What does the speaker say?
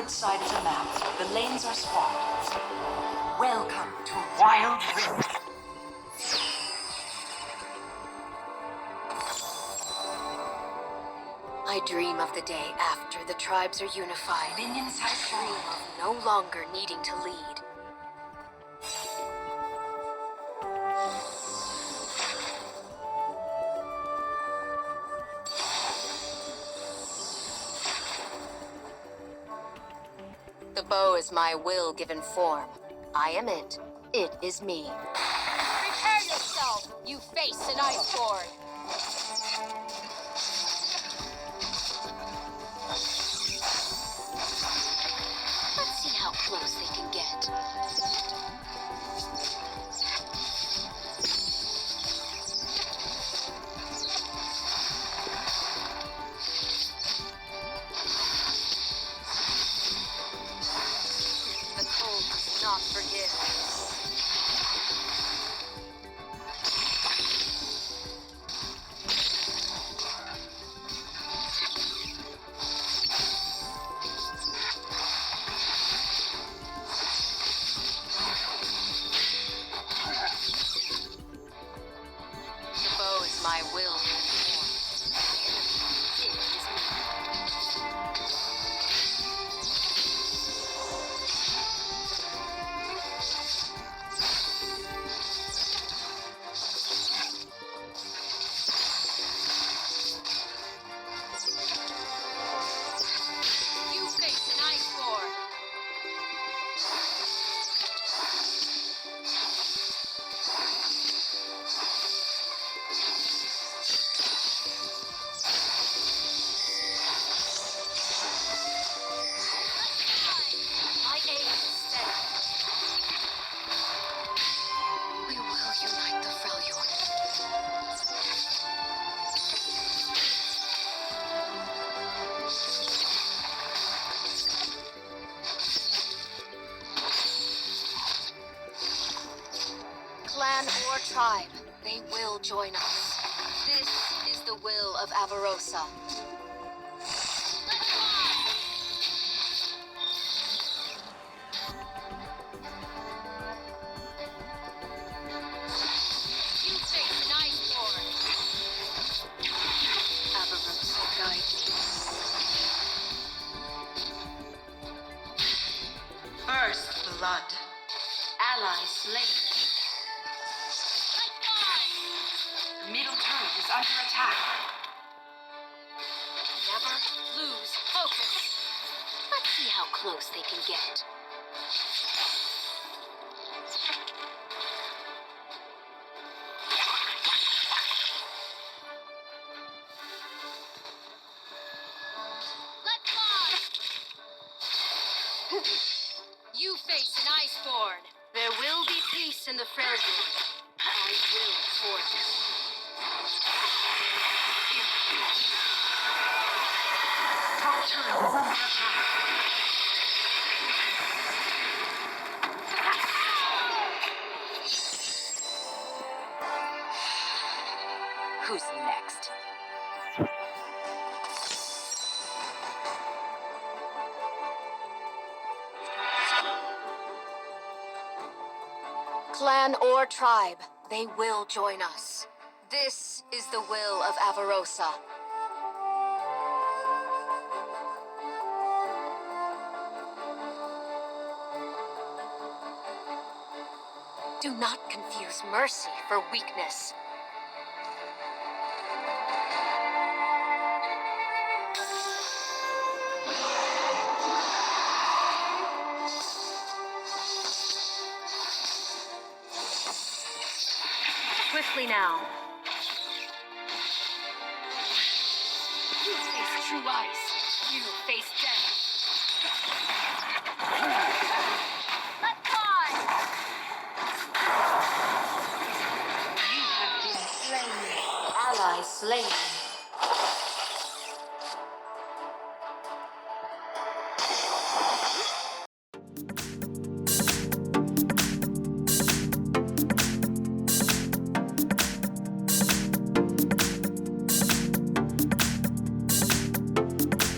starboard side is a map. The lanes are swapped. Welcome to Wild Rift. I dream of the day after the tribes are unified. Minions have I dream spawned. of no longer needing to lead. The bow is my will given form. I am it. It is me. Prepare yourself! You face an iceborne! Let's see how close they can get. The cold does not forgive. The bow is my will given form. It is me. You face an iceborne. My aim is steady. We will unite the Freljord. Clan or tribe, they will join us. This is the will of Avarosa. You face an iceborne. Avarosa, guide me. First blood. Ally slain. The middle turret is under attack. Never lose focus. Let's see how close they can get. Let's fly! You face an iceborne. There will be peace in the Freljord. I will forge it. Top turret is under attack. Who's next? Clan or tribe, they will join us. This is the will of Avarosa. Do not confuse mercy for weakness. Quickly now. You face true ice. You face death. Let's fly! You have been slain. Ally slain.